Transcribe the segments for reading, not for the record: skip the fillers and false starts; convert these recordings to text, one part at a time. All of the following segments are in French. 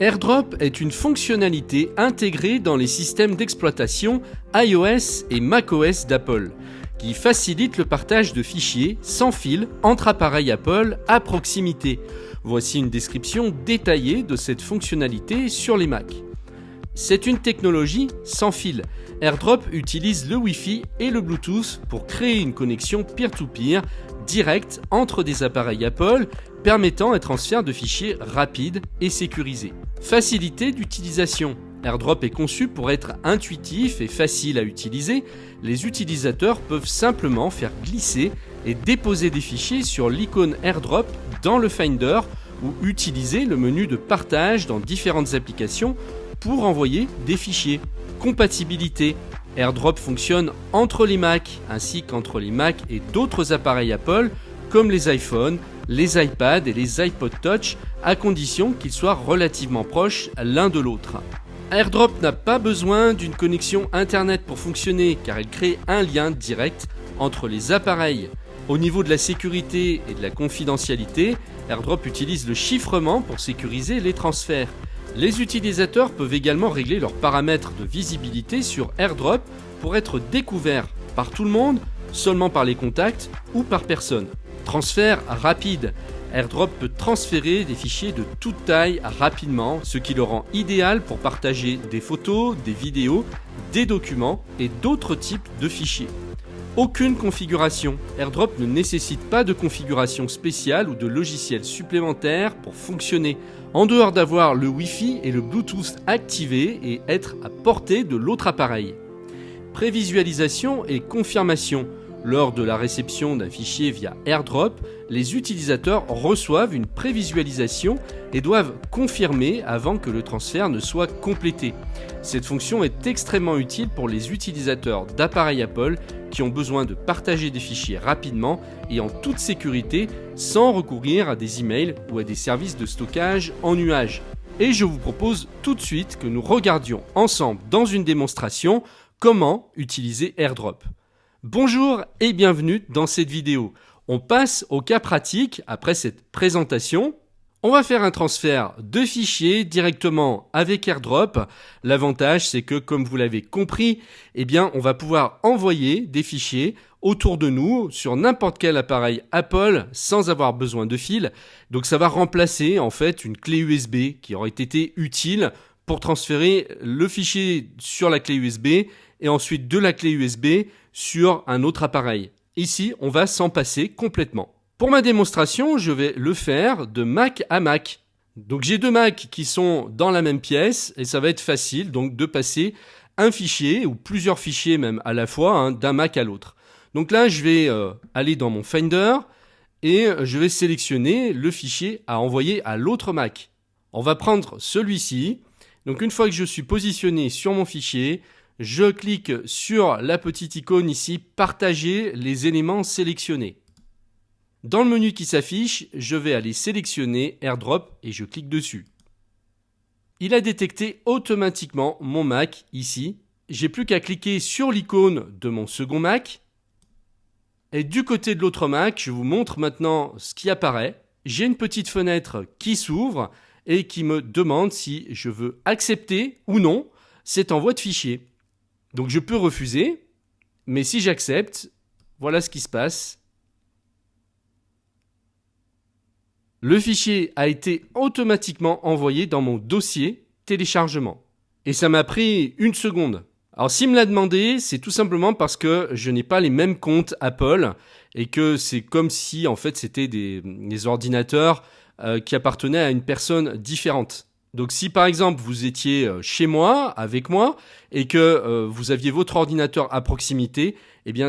AirDrop est une fonctionnalité intégrée dans les systèmes d'exploitation iOS et macOS d'Apple, qui facilite le partage de fichiers sans fil entre appareils Apple à proximité. Voici une description détaillée de cette fonctionnalité sur les Mac. C'est une technologie sans fil. AirDrop utilise le Wi-Fi et le Bluetooth pour créer une connexion peer-to-peer directe entre des appareils Apple, permettant un transfert de fichiers rapide et sécurisé. Facilité d'utilisation. AirDrop est conçu pour être intuitif et facile à utiliser. Les utilisateurs peuvent simplement faire glisser et déposer des fichiers sur l'icône AirDrop dans le Finder ou utiliser le menu de partage dans différentes applications pour envoyer des fichiers. Compatibilité. AirDrop fonctionne entre les Mac ainsi qu'entre les Mac et d'autres appareils Apple comme les iPhones, les iPads et les iPod Touch à condition qu'ils soient relativement proches l'un de l'autre. AirDrop n'a pas besoin d'une connexion Internet pour fonctionner car elle crée un lien direct entre les appareils. Au niveau de la sécurité et de la confidentialité, AirDrop utilise le chiffrement pour sécuriser les transferts. Les utilisateurs peuvent également régler leurs paramètres de visibilité sur AirDrop pour être découverts par tout le monde, seulement par les contacts ou par personne. Transfert rapide. AirDrop peut transférer des fichiers de toute taille rapidement, ce qui le rend idéal pour partager des photos, des vidéos, des documents et d'autres types de fichiers. Aucune configuration. AirDrop ne nécessite pas de configuration spéciale ou de logiciel supplémentaire pour fonctionner, en dehors d'avoir le Wi-Fi et le Bluetooth activés et être à portée de l'autre appareil. Prévisualisation et confirmation. Lors de la réception d'un fichier via AirDrop, les utilisateurs reçoivent une prévisualisation et doivent confirmer avant que le transfert ne soit complété. Cette fonction est extrêmement utile pour les utilisateurs d'appareils Apple qui ont besoin de partager des fichiers rapidement et en toute sécurité sans recourir à des emails ou à des services de stockage en nuage. Et je vous propose tout de suite que nous regardions ensemble dans une démonstration comment utiliser AirDrop. Bonjour et bienvenue dans cette vidéo. On passe au cas pratique après cette présentation. On va faire un transfert de fichiers directement avec AirDrop. L'avantage, c'est que, comme vous l'avez compris, on va pouvoir envoyer des fichiers autour de nous sur n'importe quel appareil Apple sans avoir besoin de fil. Donc ça va remplacer en fait une clé USB qui aurait été utile pour transférer le fichier sur la clé USB et ensuite de la clé USB sur un autre appareil. Ici, on va s'en passer complètement. Pour ma démonstration, je vais le faire de Mac à Mac. Donc j'ai deux Macs qui sont dans la même pièce et ça va être facile donc de passer un fichier ou plusieurs fichiers même à la fois d'un Mac à l'autre. Donc là, je vais aller dans mon Finder et je vais sélectionner le fichier à envoyer à l'autre Mac. On va prendre celui-ci. Donc une fois que je suis positionné sur mon fichier, je clique sur la petite icône ici, partager les éléments sélectionnés. Dans le menu qui s'affiche, je vais aller sélectionner AirDrop et je clique dessus. Il a détecté automatiquement mon Mac ici. J'ai plus qu'à cliquer sur l'icône de mon second Mac. Et du côté de l'autre Mac, je vous montre maintenant ce qui apparaît. J'ai une petite fenêtre qui s'ouvre et qui me demande si je veux accepter ou non cet envoi de fichier. Donc je peux refuser, mais si j'accepte, voilà ce qui se passe. Le fichier a été automatiquement envoyé dans mon dossier téléchargement. Et ça m'a pris 1 seconde. Alors s'il me l'a demandé, c'est tout simplement parce que je n'ai pas les mêmes comptes Apple et que c'est comme si en fait c'était des ordinateurs qui appartenaient à une personne différente. Donc si par exemple vous étiez chez moi, avec moi, et que vous aviez votre ordinateur à proximité,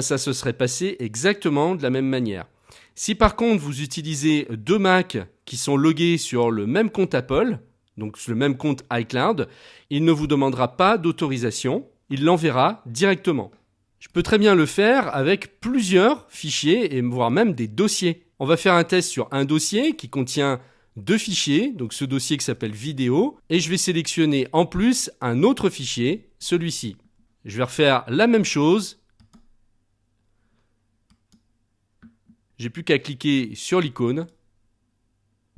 ça se serait passé exactement de la même manière. Si par contre vous utilisez deux Macs qui sont logués sur le même compte Apple, donc le même compte iCloud, il ne vous demandera pas d'autorisation, il l'enverra directement. Je peux très bien le faire avec plusieurs fichiers et voire même des dossiers. On va faire un test sur un dossier qui contient 2 fichiers, donc ce dossier qui s'appelle vidéo, et je vais sélectionner en plus un autre fichier, celui-ci. Je vais refaire la même chose. J'ai plus qu'à cliquer sur l'icône.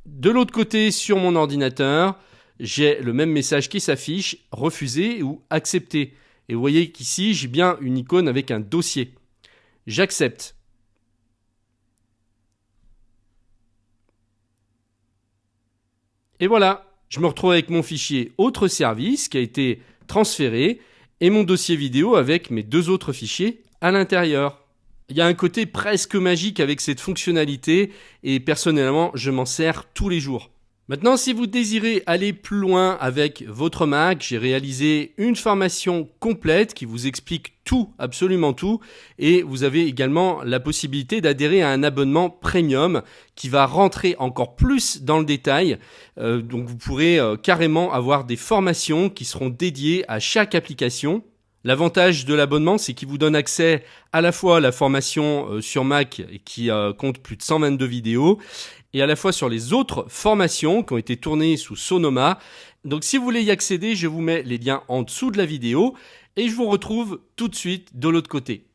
De l'autre côté, sur mon ordinateur, j'ai le même message qui s'affiche, refuser ou accepter. Et vous voyez qu'ici, j'ai bien une icône avec un dossier. J'accepte. Et voilà, je me retrouve avec mon fichier autre service qui a été transféré et mon dossier vidéo avec mes 2 autres fichiers à l'intérieur. Il y a un côté presque magique avec cette fonctionnalité et personnellement, je m'en sers tous les jours. Maintenant, si vous désirez aller plus loin avec votre Mac, j'ai réalisé une formation complète qui vous explique tout, absolument tout, et vous avez également la possibilité d'adhérer à un abonnement premium qui va rentrer encore plus dans le détail. Donc vous pourrez carrément avoir des formations qui seront dédiées à chaque application. L'avantage de l'abonnement, c'est qu'il vous donne accès à la fois à la formation sur Mac qui compte plus de 122 vidéos et à la fois sur les autres formations qui ont été tournées sous Sonoma. Donc si vous voulez y accéder, je vous mets les liens en dessous de la vidéo et je vous retrouve tout de suite de l'autre côté.